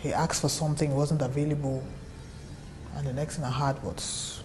he asked for something, it wasn't available. And the next thing I had was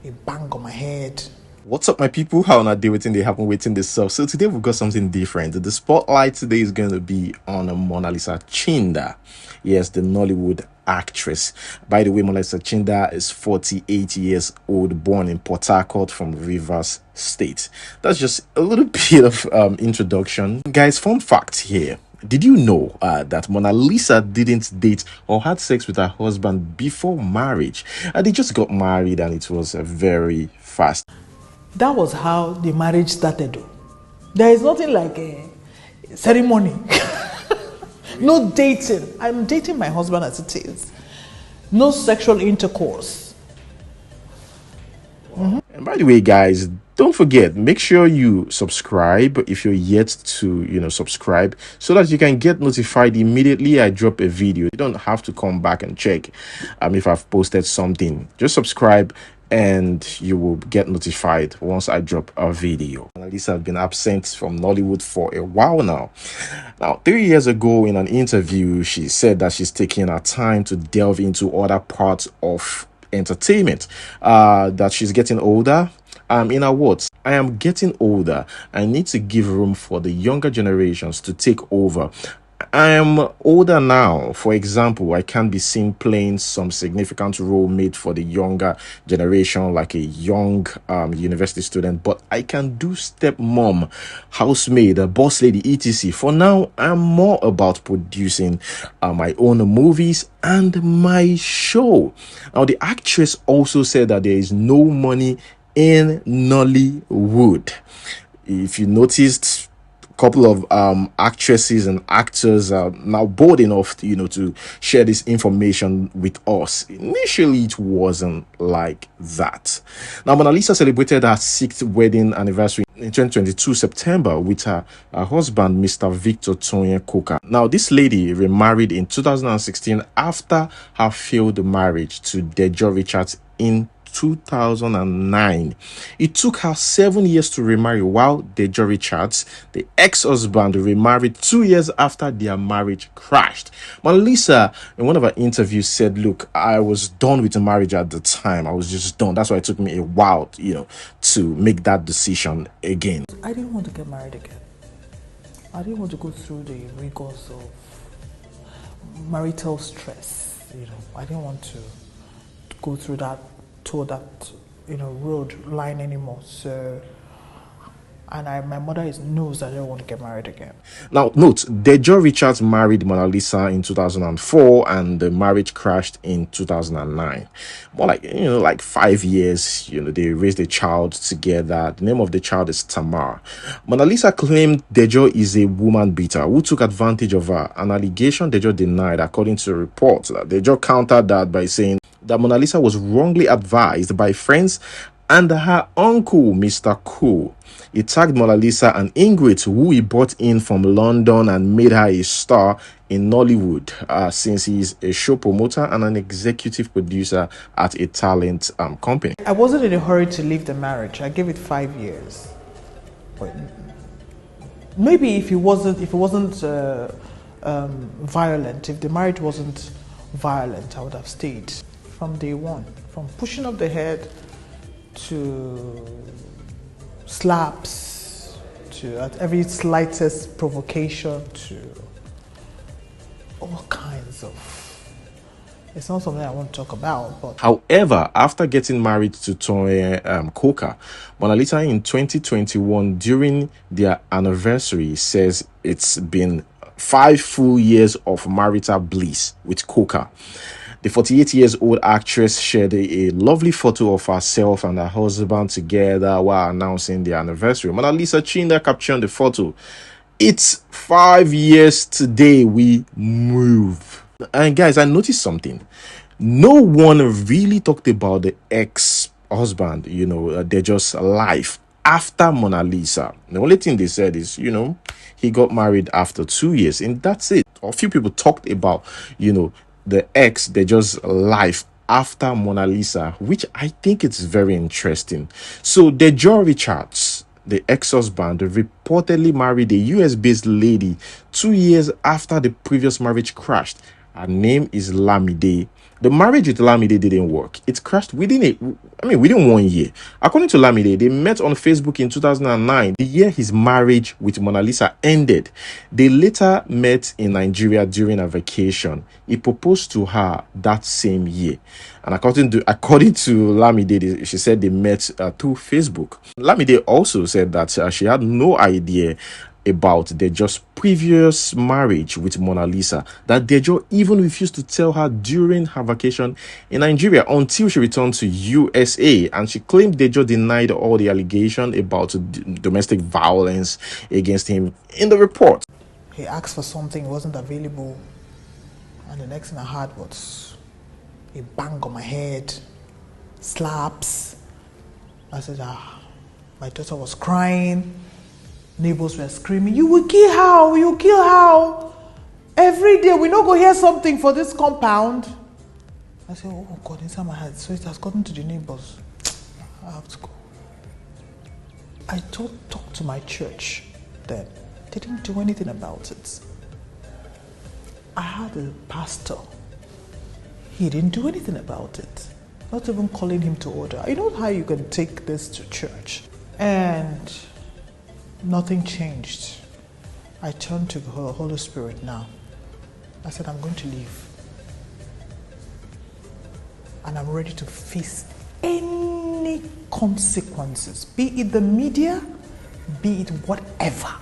a bang on my head. What's up, my people? How on a day waiting they happen waiting this stuff. So today we've got something different. The spotlight today is going to be on Monalisa Chinda. Yes, the Nollywood actress. By the way, Monalisa Chinda is 48 years old, born in Port Harcourt from Rivers State. That's just a little bit of introduction. Guys, fun fact here. Did you know that Monalisa didn't date or had sex with her husband before marriage? They just got married and it was very fast. That was how the marriage started. There is nothing like a ceremony. No dating. I'm dating my husband as it is. No sexual intercourse. And by the way, guys, don't forget, make sure you subscribe if you're yet to subscribe, so that you can get notified immediately I drop a video. You don't have to come back and check if I've posted something. Just subscribe and you will get notified once I drop a video. Monalisa has been absent from Nollywood for a while now. Now, 3 years ago in an interview, she said that she's taking her time to delve into other parts of entertainment, that she's getting older. In her words, I am getting older. I need to give room for the younger generations to take over. I am older now. For example, I can't be seen playing some significant role made for the younger generation, like a young university student, but I can do stepmom, housemaid, a boss lady, etc. For now, I'm more about producing my own movies and my show. Now, the actress also said that there is no money in Nollywood. If you noticed, couple of actresses and actors are now bold enough to share this information with us. Initially it wasn't like that. Now, Monalisa celebrated her 6th wedding anniversary in 2022 September with her husband, Mr. Victor TONYE. Now, this lady remarried in 2016 after her failed marriage to DEJO Richards in 2009. It took her 7 years to remarry, while DEJO Richards, the ex-husband, remarried 2 years after their marriage crashed. Monalisa, in one of her interviews, said, "Look, I was done with the marriage at the time. I was just done. That's why it took me a while, to make that decision again." I didn't want to get married again. I didn't want to go through the rigors of marital stress. I didn't want to go through that road line anymore. So, and my mother knows that I don't want to get married again. Now, note, DEJO Richards married Monalisa in 2004 and the marriage crashed in 2009. More like 5 years, they raised a child together. The name of the child is Tamar. Monalisa claimed DEJO is a woman beater who took advantage of her, an allegation DEJO denied, according to reports. DEJO countered that by saying that Monalisa was wrongly advised by friends and her uncle, Mr. Cool. He tagged Monalisa an ingrate who he brought in from London and made her a star in Nollywood, since he's a show promoter and an executive producer at a talent company. I wasn't in a hurry to leave the marriage. I gave it 5 years. But maybe if it wasn't violent, if the marriage wasn't violent, I would have stayed from day one, from pushing up the head to slaps, to at every slightest provocation, to all kinds of. It's not something I want to talk about. But however, after getting married to TONYE Monalisa in 2021 during their anniversary says it's been 5 full years of marital bliss with Koka. The 48-year-old actress shared a lovely photo of herself and her husband together while announcing their anniversary. Monalisa Chinda captioned the photo, "It's 5 years today we move." And guys, I noticed something. No one really talked about the ex-husband, DEJO's life after Monalisa. The only thing they said is, he got married after 2 years, and that's it. A few people talked about, the DEJO's life after Monalisa, which I think it's very interesting. So DEJO Richards, the ex-husband, reportedly married a US-based lady 2 years after the previous marriage crashed. Her name is Lamide. The marriage with Lamide didn't work. It crashed within 1 year. According to Lamide, they met on Facebook in 2009, the year his marriage with Monalisa ended. They later met in Nigeria during a vacation. He proposed to her that same year. And according to Lamide, she said they met through Facebook. Lamide also said that she had no idea about DEJO's previous marriage with Monalisa, that DEJO even refused to tell her during her vacation in Nigeria until she returned to USA, and she claimed DEJO denied all the allegation about domestic violence against him in the report. He asked for something, it wasn't available, and the next thing I heard was a bang on my head, slaps. I said, my daughter was crying. Neighbors were screaming, you will kill her, you kill her. Every day we not go hear something for this compound. I said, oh God, inside my head. So it has gotten to the neighbors. I have to go. I talked to my church then. They didn't do anything about it. I had a pastor. He didn't do anything about it. Not even calling him to order. You know how you can take this to church? And nothing changed. I turned to the Holy Spirit now. I said, I'm going to leave. And I'm ready to face any consequences, be it the media, be it whatever.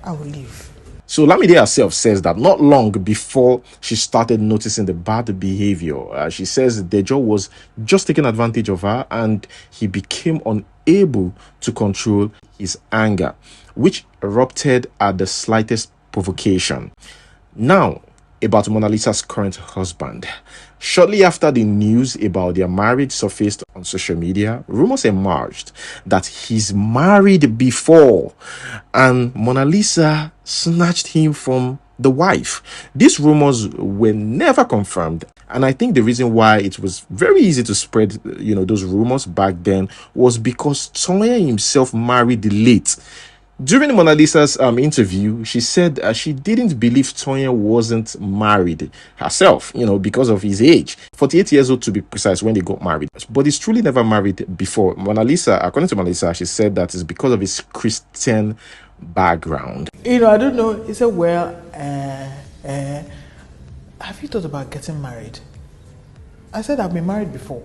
I will leave. So Lamide herself says that not long before she started noticing the bad behavior, she says DEJO was just taking advantage of her and he became unable to control his anger, which erupted at the slightest provocation. Now, about Monalisa's current husband. Shortly after the news about their marriage surfaced on social media, rumors emerged that he's married before, and Monalisa snatched him from the wife. These rumors were never confirmed, and I think the reason why it was very easy to spread, those rumors back then was because TONYE himself married late. During Monalisa's interview, she said she didn't believe TONYE wasn't married herself, because of his age. 48 years old to be precise when they got married. But he's truly never married before. Monalisa, according to Monalisa, she said that it's because of his Christian background. I don't know. He said, well, have you thought about getting married? I said, I've been married before.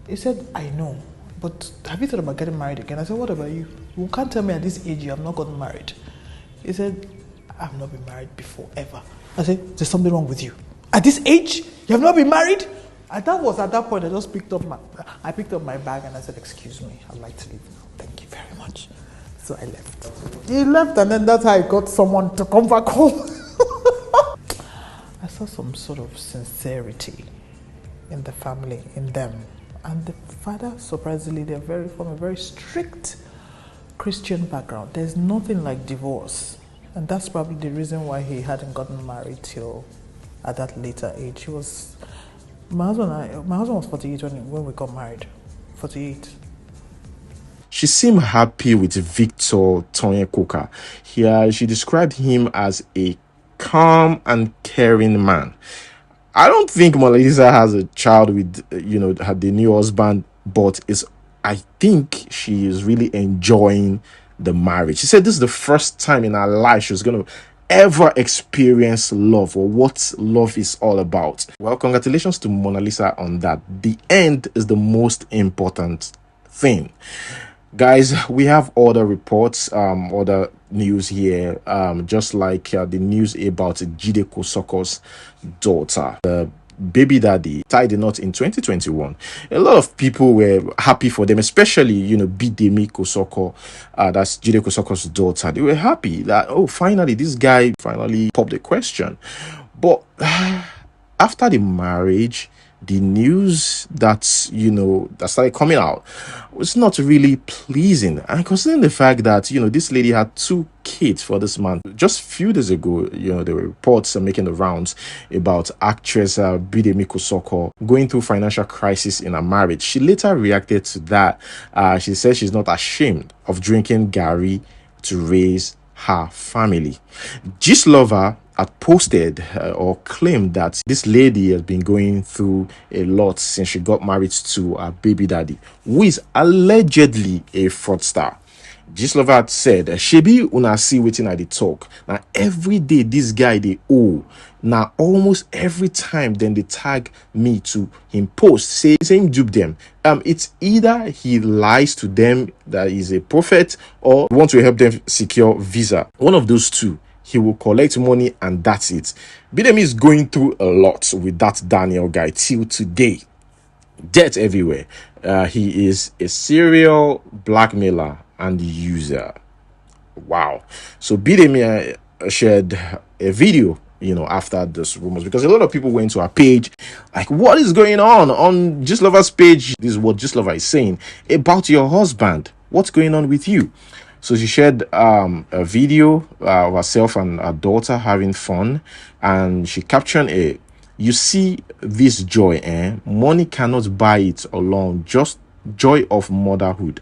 He said, I know. But have you thought about getting married again? I said, what about you? You can't tell me at this age you have not gotten married. He said, I've not been married before, ever. I said, there's something wrong with you. At this age, you have not been married? And that was at that point, I just picked up my bag and I said, excuse me, I'd like to leave now. Thank you very much. So I left. He left, and then that's how I got someone to come back home. I saw some sort of sincerity in the family, in them. And the father, surprisingly, they're from a very strict Christian background. There's nothing like divorce. And that's probably the reason why he hadn't gotten married till at that later age. My husband was 48 when we got married. 48. She seemed happy with Victor TONYE Coker. Here, she described him as a calm and caring man. I don't think Monalisa has a child with, the new husband, but I think she is really enjoying the marriage. She said this is the first time in her life she's going to ever experience love, or what love is all about. Well, congratulations to Monalisa on that. The end is the most important thing. Guys, we have other reports, other news here, just like the news about Bidemi Kosoko's daughter. The baby daddy tied the knot in 2021. A lot of people were happy for them, especially, Bidemi Kosoko, that's Bidemi Kosoko's daughter. They were happy that, finally, this guy finally popped the question. But after the marriage, the news that started coming out was not really pleasing. And considering the fact that this lady had 2 kids for this man, just a few days ago, there were reports making the rounds about actress Bidemi Kosoko going through financial crisis in her marriage. She later reacted to that. She said she's not ashamed of drinking Gary to raise her family. Gist lover, had posted or claimed that this lady has been going through a lot since she got married to her baby daddy, who is allegedly a fraudster. Gistlover had said, Shebi una see wetin I dey talk. Now every day this guy they owe. Now almost every time then they tag me to him post saying dupe them. It's either he lies to them that he's a prophet or want to help them secure visa. One of those two. He will collect money and that's it. Bidemi is going through a lot with that Daniel guy till today. Debt everywhere. He is a serial blackmailer and user. Wow. So Bidemi shared a video, after this rumors, because a lot of people went to our page like, what is going on Just Lover's page? This is what Just Lover is saying about your husband. What's going on with you? So she shared a video of herself and her daughter having fun, and she captioned it. You see this joy, money cannot buy it alone. Just joy of motherhood.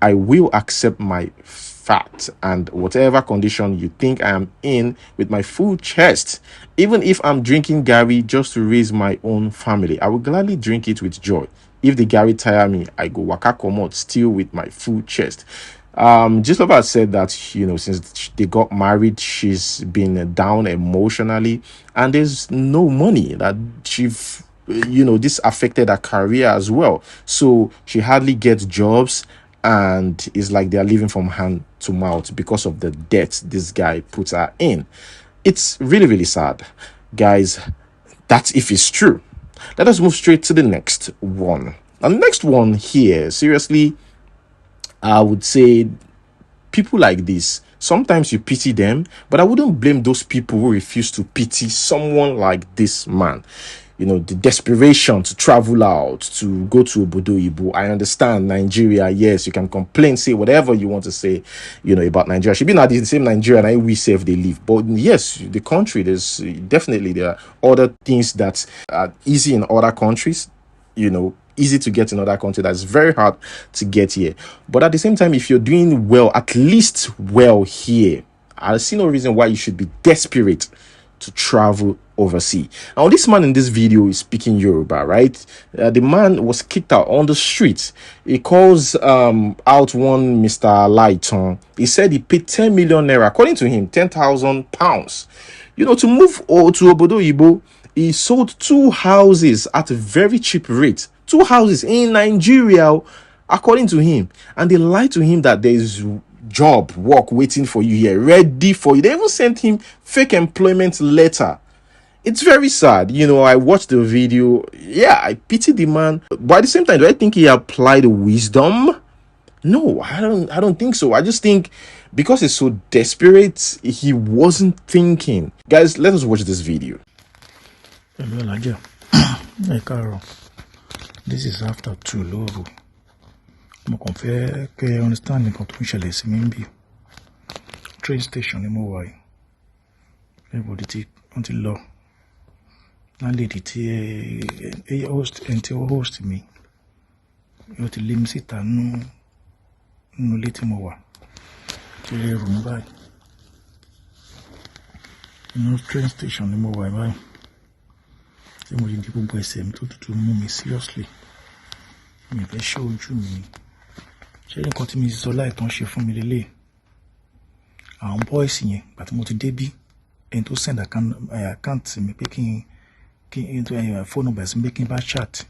I will accept my fat and whatever condition you think I am in with my full chest. Even if I'm drinking Gary just to raise my own family, I will gladly drink it with joy. If the Gary tire me, I go waka komot still with my full chest. Gislova said that, since they got married, she's been down emotionally and there's no money, that this affected her career as well. So she hardly gets jobs and it's like they're living from hand to mouth because of the debt this guy puts her in. It's really, really sad. Guys, that's if it's true. Let us move straight to the next one. And the next one here, seriously, I would say people like this, sometimes you pity them, but I wouldn't blame those people who refuse to pity someone like this man. The desperation to travel out, to go to Obodo Ibu. I understand Nigeria. Yes, you can complain, say whatever you want to say, about Nigeria. Should be not the same Nigeria and we say if they live. But yes, the country, there are other things that are easy in other countries, easy to get in other countries. That's very hard to get here. But at the same time, if you're doing well, at least well here, I see no reason why you should be desperate to travel overseas. Now, this man in this video is speaking Yoruba, right? The man was kicked out on the street. He calls out one Mr. Laiton. He said he paid 10 million naira, according to him, 10,000 pounds, to move to Obodo Ibo. He sold 2 houses at a very cheap rate. 2 houses in Nigeria, according to him. And they lied to him that there is work waiting for you here, ready for you. They even sent him fake employment letter. It's very sad. I watched the video. Yeah, I pity the man. But at the same time, do I think he applied wisdom? No, I don't think so. I just think because he's so desperate, he wasn't thinking. Guys, let us watch this video. This is after 2 love. Mo kàn fẹ́ kẹ́ understand nǹkan tó ń ṣẹlẹ̀ sí mi níbí. Train station ni mo wà yìí. Everybody ti lọ. Landlady tí host mi. Ó ti lé mi síta nínú ilé tí mo wà. Tí lè rò mí báyìí. Inú train station ni mo wà báyìí. Tí mo rí ní gbogbo ẹsẹ̀ mi tó tutù mú mi seriously. Mi fẹ́ ṣe ojú mi. Ṣé nǹkan tí mi sọ láìtàn ṣe fún mi lélẹ̀? Àwọn boys yẹn, gbà tí mo ti débí, ẹni tó send account mi pé kí n phone number sí mi pé kí n bá chat.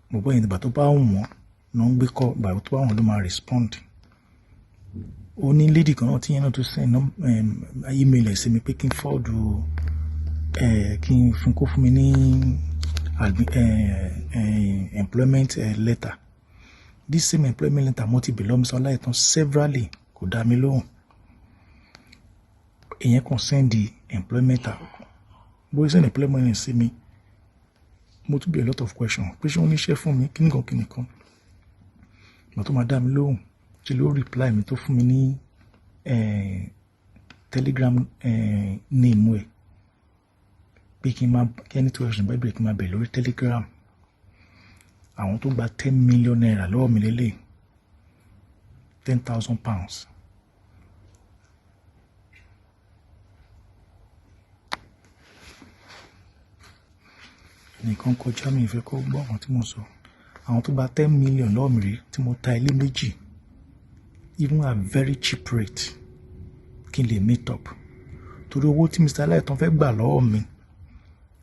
Mo gbọ́ yẹn ìgbà tó bá wọ́n náà ń gbé call, ìgbà tó bá wọ́n ló máa respond. Ó ní lady kan náà tí yẹn náà tó send email ẹ̀ sí mi pé kí n forward kí n fún mi ní employment letter. This same employment letter mo ti belong so láìtàn severally kò dá mi lóhùn. Èyàn kan send the employment bó send employment sí mi, mo tún be a lot of questions. Pé ṣé ó ní iṣẹ́ fún mi kíni kan. Mo tó máa dá mi lóhùn. Ṣé ló reply mi tó fún mi ní Telegram name ẹ̀. Pé kí any question bá bẹ̀rẹ̀ kí n máa bẹ̀rẹ̀ lórí Telegram. Àwọn tó gba 10 million naira lọ́wọ́ mi lélẹ̀. 10,000 pounds. nìkan kọjá mi ìfẹ́ kó gbọ́ àwọn tí mo sọ. Àwọn tó gba 10 million lọ́wọ́ mi rí tí mo ta ilé méjì, even at very cheap rate, kí n lè meet up. Torí owó tí Mr. Láìtàn fẹ́ gbà lọ́wọ́ mi,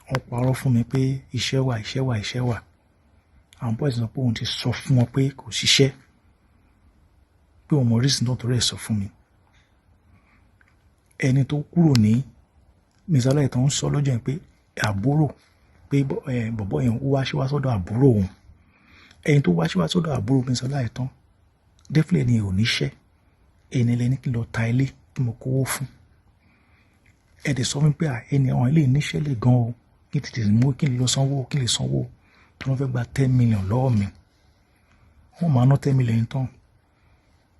wọ́n parọ́ fún mi pé iṣẹ́ wà. Àwọn boys sọ pé òun ti sọ fún wọn pé kò ṣiṣẹ́, pé òun mọ reason náà tó rẹ̀ sọ fún mi. Ẹni tó kúrò ní Mr. Láìtàn ń sọ lọ́jọ́ yẹn pé àbúrò, pé bọ̀bọ̀ yẹn wá sọ́dọ̀ àbúrò òun. Ẹni tó wá sọ́dọ̀ àbúrò Mr. Láìtàn definitely ni ò níṣẹ́. Ẹni lẹni kí n lọ ta ilé tí mo kówó fún. Ẹ̀dẹ̀ sọ fún mi pé ẹni àwọn ilé níṣẹ́ lè gan o, kí tètè mú kí n lọ sanwó, kí n lè sanwó. Tí wọ́n fẹ́ gba 10 million lọ́wọ́ mi, wọ́n máa ná 10 million tán.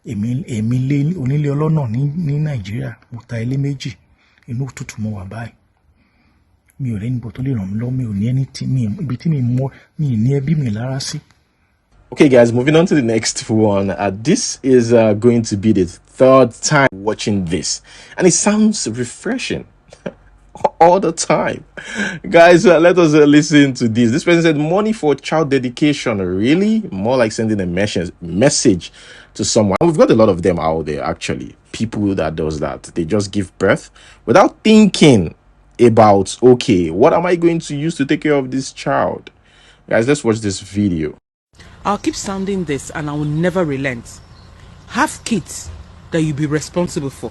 Èmi lé onílé ọlọ́nà ní Nàìjíríà, mo ta ilé méjì, inú òtútù mo wà báyìí. Mi ò rẹ́ni bọ̀ tó lè ràn mí lọ́wọ́, mi ò ní ẹni tí ibi tí mi ní ẹbí mi lára sí. Okay, guys, moving on to the next one. This is going to be the third time watching this, and it sounds refreshing all the time. Guys, let us listen to this. This person said, money for child dedication, really? More like sending a message to someone. And we've got a lot of them out there, actually. People that does that. They just give birth without thinking about, okay, what am I going to use to take care of this child? Guys, let's watch this video. I'll keep sounding this and I will never relent. Have kids that you'll be responsible for.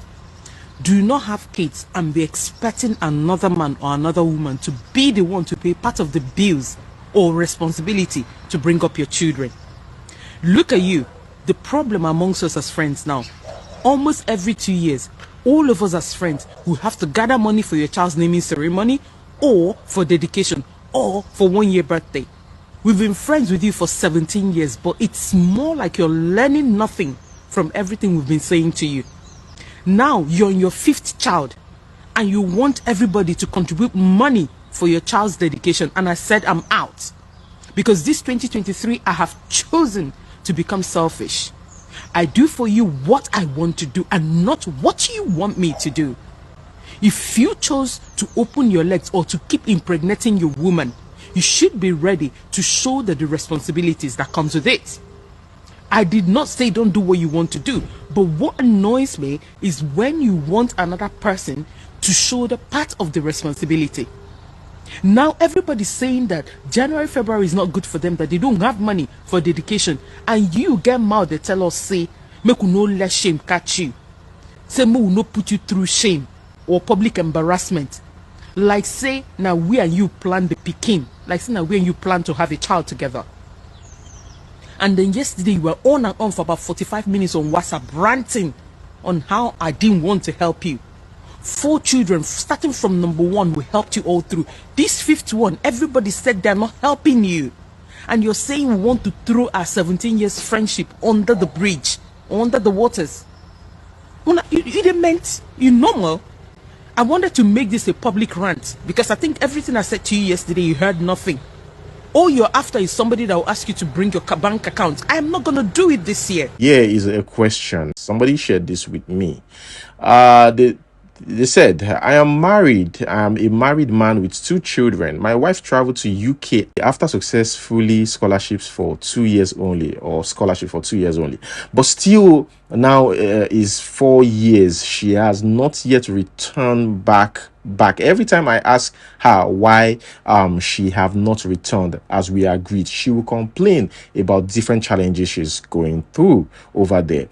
Do not have kids and be expecting another man or another woman to be the one to pay part of the bills or responsibility to bring up your children. Look at you, the problem amongst us as friends now. Almost every 2 years, all of us as friends will have to gather money for your child's naming ceremony or for dedication or for 1 year birthday. We've been friends with you for 17 years, but it's more like you're learning nothing from everything we've been saying to you. Now you're on your 5th child and you want everybody to contribute money for your child's dedication. And I said, I'm out. Because this 2023, I have chosen to become selfish. I do for you what I want to do and not what you want me to do. If you chose to open your legs or to keep impregnating your woman, you should be ready to shoulder the responsibilities that comes with it. I did not say don't do what you want to do, but what annoys me is when you want another person to shoulder part of the responsibility. Now everybody's saying that January, February is not good for them, that they don't have money for dedication, and you get mad, they tell us, say, make you no let shame catch you. Say, me will not put you through shame or public embarrassment. Like say, now we and you plan the pikin. Like say, now we and you plan to have a child together. And then yesterday you were on and on for about 45 minutes on WhatsApp ranting on how I didn't want to help you. 4 children, starting from number 1, we helped you all through. This 5th one, everybody said they're not helping you. And you're saying we want to throw our 17 years friendship under the bridge, under the waters. Well, you didn't meant you normal. I wanted to make this a public rant because I think everything I said to you yesterday, you heard nothing. All you're after is somebody that will ask you to bring your bank account. I am not going to do it this year. Here is a question. Somebody shared this with me. They said, I am married. I am a married man with 2 children. My wife traveled to UK after successfully scholarships for 2 years only, or scholarship for 2 years only. But still now is 4 years. She has not yet returned back. Every time I ask her why she have not returned as we agreed, she will complain about different challenges she's going through over there.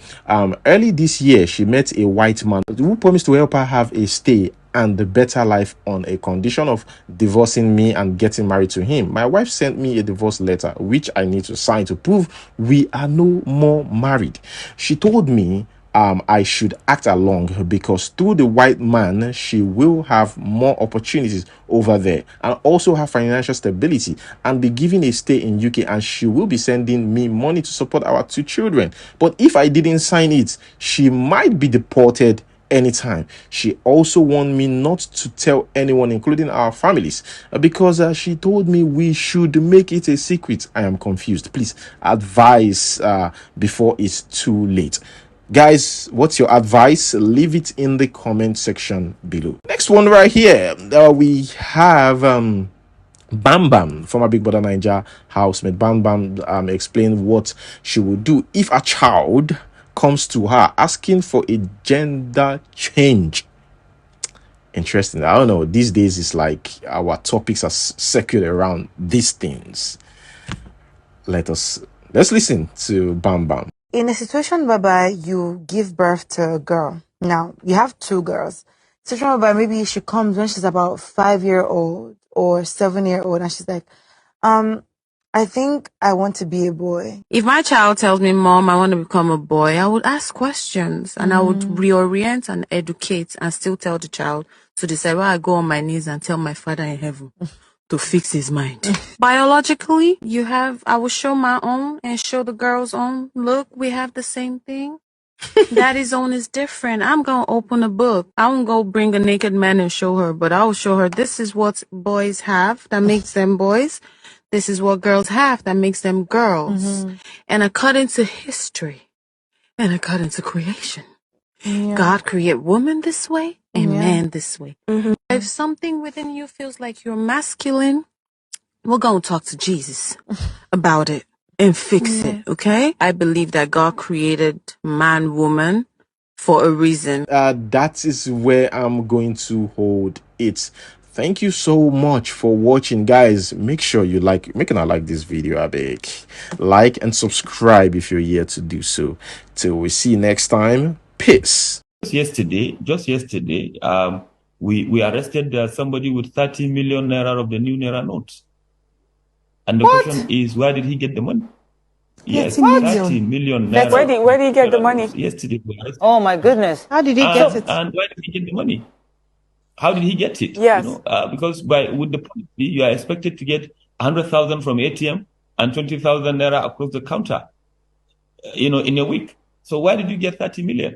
Early this year, she met a white man who promised to help her have a stay and a better life on a condition of divorcing me and getting married to him. My wife sent me a divorce letter, which I need to sign to prove we are no more married. She told me I should act along because through the white man, she will have more opportunities over there and also have financial stability and be given a stay in UK, and she will be sending me money to support our 2 children. But if I didn't sign it, she might be deported anytime. She also warned me not to tell anyone, including our families, because she told me we should make it a secret. I am confused. Please advise before it's too late. Guys, what's your advice? Leave it in the comment section below. Next one right here, we have BAMBAM, former Big Brother Naija housemate, BAMBAM explained what she would do if a child comes to her asking for a gender change. Interesting. I don't know. These days, it's like our topics are circled around these things. Let's listen to BAMBAM. In a situation whereby you give birth to a girl, now you have two girls. Situation whereby maybe she comes when she's about 5-year-old or 7-year-old, and she's like, I think I want to be a boy. If my child tells me, Mom, I want to become a boy, I would ask questions and I would reorient and educate and still tell the child to decide where I go on my knees and tell my Father in heaven to fix his mind. Biologically, I will show my own and show the girl's own. Look, we have the same thing. Daddy's own is different. I'm going to open a book. I won't go bring a naked man and show her, but I will show her this is what boys have that makes them boys. This is what girls have that makes them girls. And according to history and according to creation, God created woman this way and man this way. If something within you feels like you're masculine, we're going to talk to Jesus about it and fix it, okay? I believe that God created man, woman for a reason. That is where I'm going to hold it. Thank you so much for watching, guys. Make sure you like this video, I beg. Like and subscribe if you're here to do so. Till we see you next time. Peace. Just yesterday, we arrested somebody with 30 million naira of the new naira notes. And the question is, where did he get the money? Yes, 30 million naira. Where did he get the money? Yesterday. Oh my goodness. How did he get it? And where did he get the money? How did he get it? Yes. Because with the policy, you are expected to get 100,000 from ATM and 20,000 naira across the counter, in a week. So why did you get 30 million?